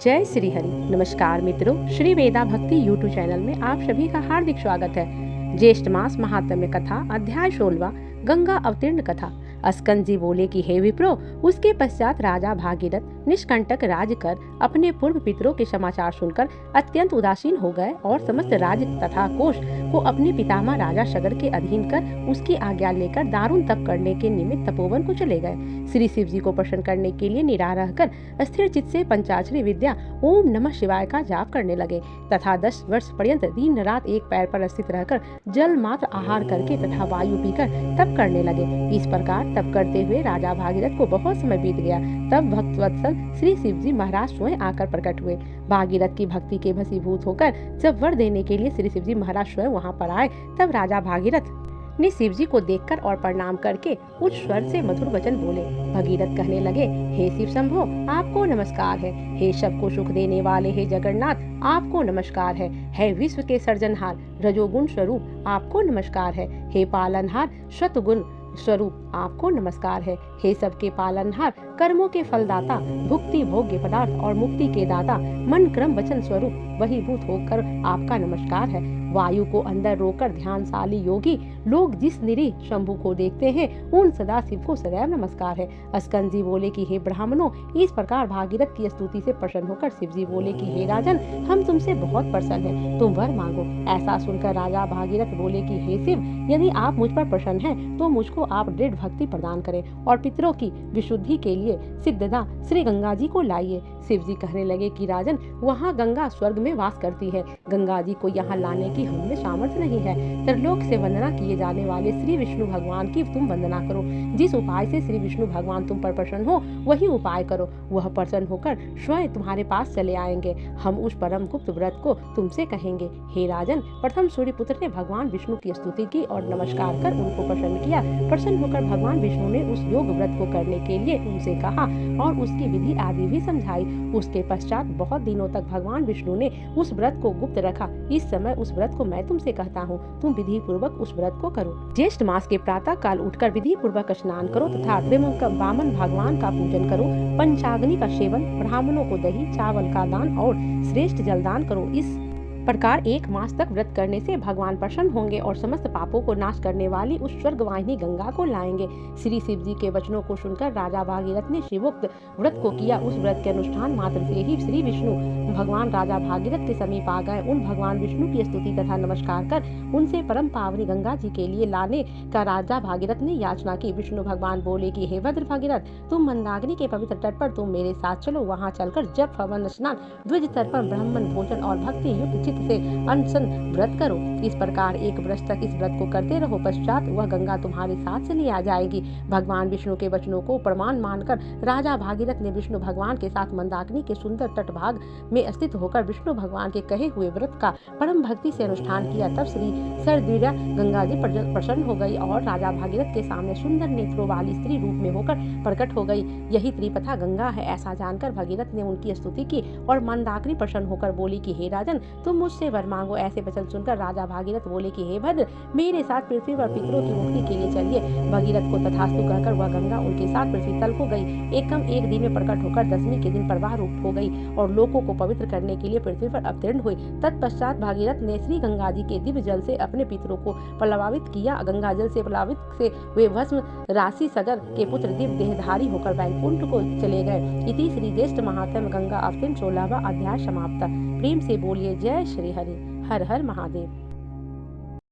जय श्री हरि। नमस्कार मित्रों, श्री वेदा भक्ति यूट्यूब चैनल में आप सभी का हार्दिक स्वागत है। ज्येष्ठ मास महात्म्य कथा अध्याय 16 गंगा अवतीर्ण कथा। अस्कंद जी बोले कि हे विप्रो, उसके पश्चात राजा भागीरथ निष्कंटक राज कर अपने पूर्व पितरों के समाचार सुनकर अत्यंत उदासीन हो गए और समस्त राज्य तथा कोष को अपने पितामह राजा शगर के अधीन कर उसकी आज्ञा लेकर दारुण तप करने के निमित्त तपोवन को चले गए। श्री शिव जी को प्रसन्न करने के लिए निराह रहकर स्थिर चित्त से पंचाक्षरी विद्या ओम नमः शिवाय का जाप करने लगे तथा 10 वर्ष पर्यंत दिन रात एक पैर पर स्थित रहकर जल मात्र आहार करके तथा वायु पीकर तप करने लगे। इस प्रकार तप करते हुए राजा भागीरथ को बहुत समय बीत गया। तब भक्तवत्सल श्री शिव जी महाराज स्वयं आकर प्रकट हुए। भागीरथ की भक्ति के भसीभूत होकर जब वर देने के लिए श्री शिव जी महाराज स्वयं वहां पर आए, तब राजा भागीरथ ने शिव जी को देखकर और प्रणाम करके उच्च स्वर से मधुर वचन बोले। भगीरथ कहने लगे, हे शिव शंभो, आपको नमस्कार है। हे सबको सुख देने वाले हे जगन्नाथ, आपको नमस्कार है। हे विश्व के सर्जनहार रजोगुण स्वरूप, आपको नमस्कार है। हे पालनहार सतगुण स्वरूप, आपको नमस्कार है। हे सबके पालनहार कर्मों के फलदाता, भुक्ति भोग्य पदार्थ और मुक्ति के दाता, मन क्रम वचन स्वरूप वहीभूत होकर आपका नमस्कार है। वायु को अंदर रोकर ध्यानशाली योगी लोग जिस निरीह शंभु को देखते हैं, उन सदा शिव को सदैव नमस्कार है। अस्कंद जी बोले कि हे ब्राह्मणों, इस प्रकार भागीरथ की स्तुति से प्रसन्न होकर शिव जी बोले कि हे राजन, हम तुमसे बहुत प्रसन्न हैं, तुम वर मांगो। ऐसा सुनकर राजा भागीरथ बोले कि हे शिव, यदि आप मुझ पर प्रसन्न हैं, तो मुझको आप दृढ़ भक्ति प्रदान करें और पितरों की विशुद्धि के लिए सिद्धदा श्री गंगा जी को लाइए। शिव जी कहने लगे कि राजन, वहाँ गंगा स्वर्ग में वास करती है। गंगा जी को यहाँ लाने की हममें सामर्थ्य नहीं है। त्रिलोक से वंदना किए जाने वाले श्री विष्णु भगवान की तुम वंदना करो। जिस उपाय से श्री विष्णु भगवान तुम पर प्रसन्न हो, वही उपाय करो। वह प्रसन्न होकर स्वयं तुम्हारे पास चले आएंगे। हम उस परम गुप्त व्रत को तुमसे कहेंगे। हे राजन, प्रथम सूर्यपुत्र ने भगवान विष्णु की स्तुति की और नमस्कार कर उनको प्रसन्न किया। प्रसन्न होकर भगवान विष्णु ने उस योग व्रत को करने के लिए उनसे कहा और उसकी विधि आदि भी समझाई। उसके पश्चात बहुत दिनों तक भगवान विष्णु ने उस व्रत को गुप्त रखा। इस समय उस व्रत को मैं तुमसे कहता हूँ, तुम विधि पूर्वक उस व्रत को करो। ज्येष्ठ मास के प्रातः काल उठकर विधि पूर्वक स्नान करो तथा वामन भगवान का पूजन करो। पंचाग्नि का सेवन, ब्राह्मणों को दही चावल का दान और श्रेष्ठ जलदान करो। इस प्रकार 1 मास तक व्रत करने से भगवान प्रसन्न होंगे और समस्त पापों को नाश करने वाली उस स्वर्गवाहिनी गंगा को लाएंगे। श्री शिव जी के वचनों को सुनकर राजा भागीरथ ने शिवोक्त व्रत को किया। उस व्रत के अनुष्ठान मात्र से ही श्री विष्णु भगवान राजा भागीरथ के समीप आ गए। उन भगवान विष्णु की स्तुति तथा नमस्कार कर उनसे परम पावनी गंगा जी के लिए लाने का राजा भागीरथ ने याचना की। विष्णु भगवान बोले कि हे भद्र भागीरथ, तुम मंदाकिनी के पवित्र तट पर तुम मेरे साथ चलो। वहाँ चलकर जप हवन स्नान द्विज तर्पण ब्राह्मण भोजन और भक्ति युक्त चित्त से अनशन व्रत करो। इस प्रकार 1 वर्ष तक इस व्रत को करते रहो। पश्चात वह गंगा तुम्हारे साथ चली आ जाएगी। भगवान विष्णु के वचनों को प्रमाण मानकर राजा भागीरथ ने विष्णु भगवान के साथ मंदाकिनी के सुंदर तट भाग में स्थित होकर विष्णु भगवान के कहे हुए व्रत का परम भक्ति से अनुष्ठान किया। तब श्री सरदीरा गंगा जी प्रसन्न हो गई और राजा भागीरथ के सामने सुंदर नेत्रों वाली स्त्री रूप में होकर प्रकट हो गई। यही त्रिपथा गंगा है। ऐसा जानकर भगीरथ ने उनकी स्तुति की और मंदाकिनी प्रसन्न होकर बोली कि हे राजन, तुम मुझसे वर मांगो। ऐसे वचन सुनकर राजा भागीरथ बोले कि हे भद्र, मेरे साथ पृथ्वी पर पितरों की मुक्ति के लिए चलिए। भगीरथ को तथास्तु कहकर वह गंगा उनके साथ पृथ्वी तल को गई। एकम एक दिन में प्रकट होकर 10वीं के दिन प्रवाह रूप हो गई और लोगों को पवित्र करने के लिए पृथ्वी पर अवतीर्ण हुई। तत्पश्चात भागीरथ ने श्री गंगा जी के दिव्य जल से अपने पितरों को प्लावित किया। गंगा जल से प्लावित से वे भस्म राशि सगर के पुत्र दिव्य देहधारी होकर वैकुंठ को चले गए। इति श्री ज्येष्ठ महात्म्य गंगा अवतीर्ण 16वां अध्याय समाप्त। प्रेम से बोलिए जय श्री हरि। हर हर महादेव।